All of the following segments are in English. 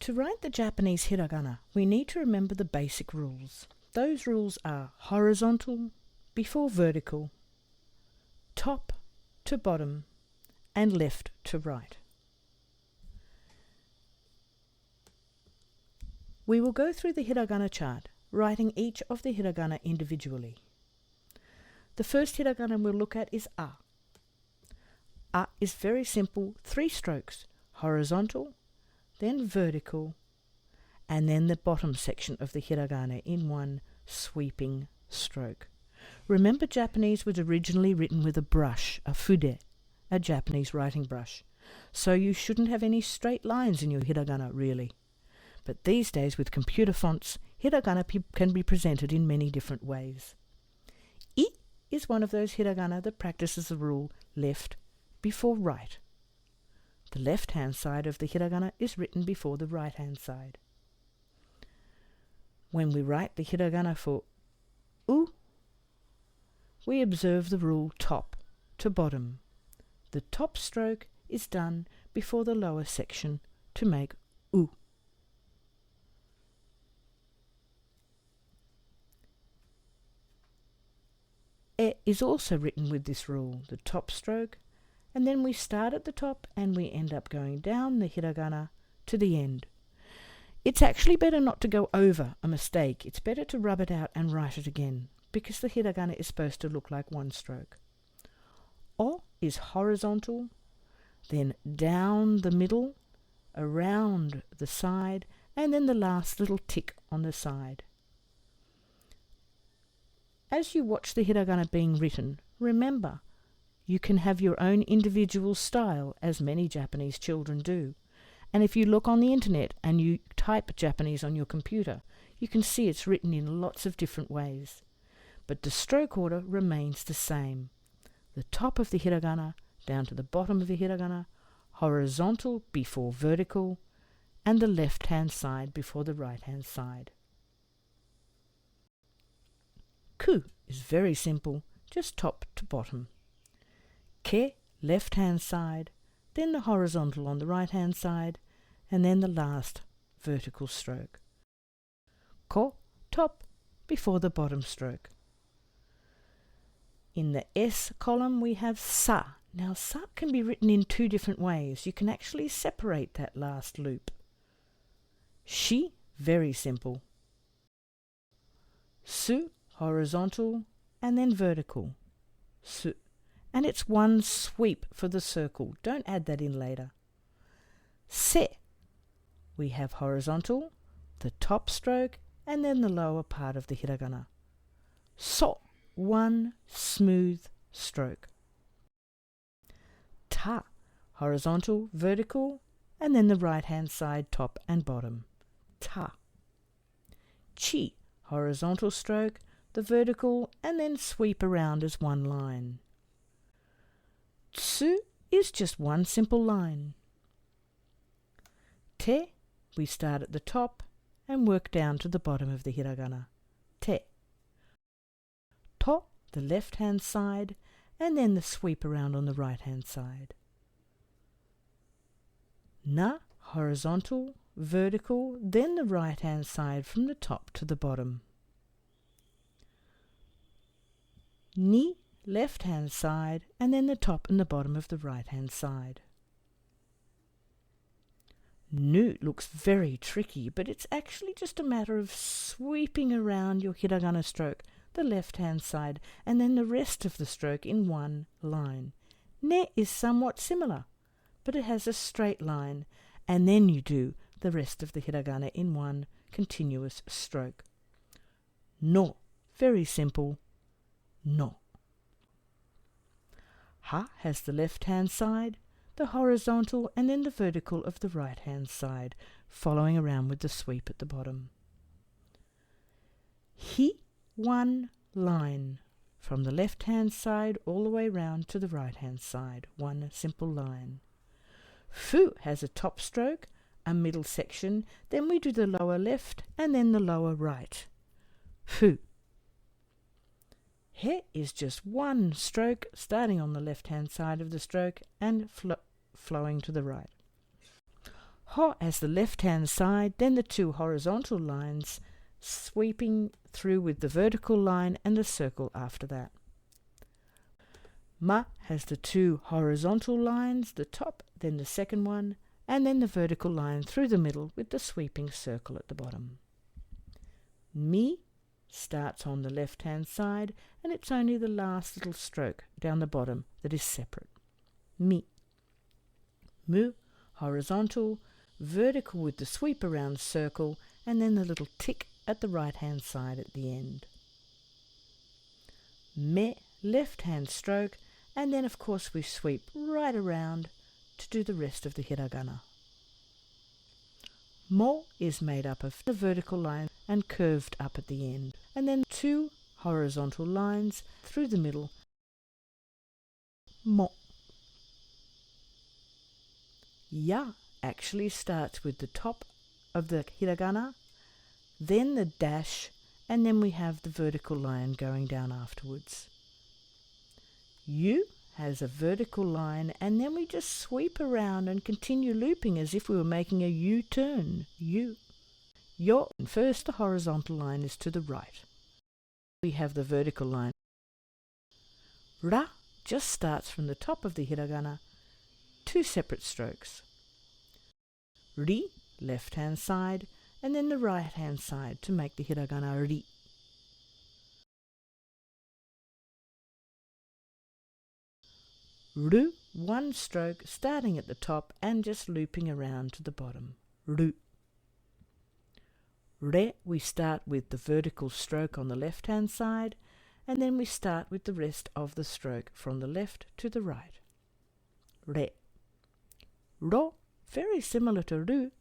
To write the Japanese hiragana, we need to remember the basic rules. Those rules are horizontal before vertical, top to bottom, and left to right. We will go through the hiragana chart, writing each of the hiragana individually. The first hiragana we'll look at is A. A is very simple, 3 strokes, horizontal, then vertical, and then the bottom section of the hiragana in one sweeping stroke. Remember, Japanese was originally written with a brush, a fude, a Japanese writing brush, so you shouldn't have any straight lines in your hiragana, really. But these days, with computer fonts, hiragana can be presented in many different ways. I is one of those hiragana that practices the rule left before right. The left-hand side of the hiragana is written before the right-hand side. When we write the hiragana for U, we observe the rule top to bottom. The top stroke is done before the lower section to make U. E is also written with this rule, the top stroke, and then we start at the top and we end up going down the hiragana to the end. It's actually better not to go over a mistake. It's better to rub it out and write it again, because the hiragana is supposed to look like one stroke. O is horizontal, then down the middle, around the side, and then the last little tick on the side. As you watch the hiragana being written, remember, you can have your own individual style, as many Japanese children do. And if you look on the internet and you type Japanese on your computer, you can see it's written in lots of different ways. But the stroke order remains the same. The top of the hiragana down to the bottom of the hiragana, horizontal before vertical, and the left-hand side before the right-hand side. Ku is very simple, just top to bottom. Ke, left-hand side, then the horizontal on the right-hand side, and then the last vertical stroke. Ko, top, before the bottom stroke. In the S column we have Sa. Now Sa can be written in 2 different ways. You can actually separate that last loop. Shi, very simple. Su, horizontal, and then vertical. Su. And it's one sweep for the circle. Don't add that in later. Se. We have horizontal, the top stroke, and then the lower part of the hiragana. So, one smooth stroke. Ta. Horizontal, vertical, and then the right-hand side, top and bottom. Ta. Chi. Horizontal stroke, the vertical, and then sweep around as one line. Tsu is just one simple line. Te, we start at the top and work down to the bottom of the hiragana. Te. To, the left-hand side, and then the sweep around on the right-hand side. Na, horizontal, vertical, then the right-hand side from the top to the bottom. Ni, left-hand side, and then the top and the bottom of the right-hand side. Nu looks very tricky, but it's actually just a matter of sweeping around your hiragana stroke, the left-hand side, and then the rest of the stroke in one line. Ne is somewhat similar, but it has a straight line, and then you do the rest of the hiragana in one continuous stroke. No, very simple. No. Ha has the left-hand side, the horizontal, and then the vertical of the right-hand side, following around with the sweep at the bottom. Hi, one line, from the left-hand side all the way round to the right-hand side, one simple line. Fu has a top stroke, a middle section, then we do the lower left and then the lower right. Fu. He is just one stroke, starting on the left-hand side of the stroke and flowing to the right. Ho as the left-hand side, then the two horizontal lines sweeping through with the vertical line and the circle after that. Ma has the two horizontal lines, the top, then the second one, and then the vertical line through the middle with the sweeping circle at the bottom. Mi starts on the left-hand side, and it's only the last little stroke down the bottom that is separate. Mi. Mu, horizontal, vertical with the sweep around circle, and then the little tick at the right-hand side at the end. Me, left-hand stroke, and then of course we sweep right around to do the rest of the hiragana. Mo is made up of the vertical line and curved up at the end, and then two horizontal lines through the middle. Mo. Ya actually starts with the top of the hiragana, then the dash, and then we have the vertical line going down afterwards. U has a vertical line, and then we just sweep around and continue looping as if we were making a U-turn. U. Yo, first the horizontal line is to the right. We have the vertical line. Ra just starts from the top of the hiragana, two separate strokes. Ri, left-hand side, and then the right-hand side to make the hiragana ri. Ru, one stroke starting at the top and just looping around to the bottom. Ru. Re, we start with the vertical stroke on the left-hand side, and then we start with the rest of the stroke from the left to the right. Re. Ro, very similar to Ru,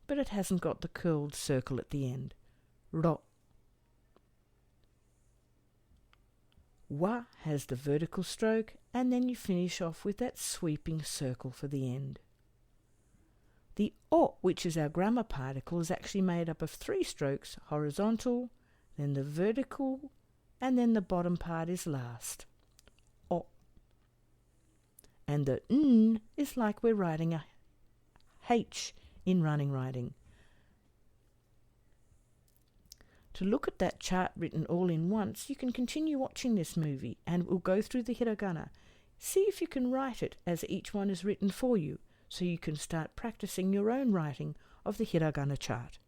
but it hasn't got the curled circle at the end. Ro. Wa has the vertical stroke, and then you finish off with that sweeping circle for the end. The O, which is our grammar particle, is actually made up of three strokes, horizontal, then the vertical, and then the bottom part is last. O. And the N is like we're writing a H in running writing. To look at that chart written all in once, you can continue watching this movie and we'll go through the hiragana. See if you can write it as each one is written for you, so you can start practicing your own writing of the hiragana chart.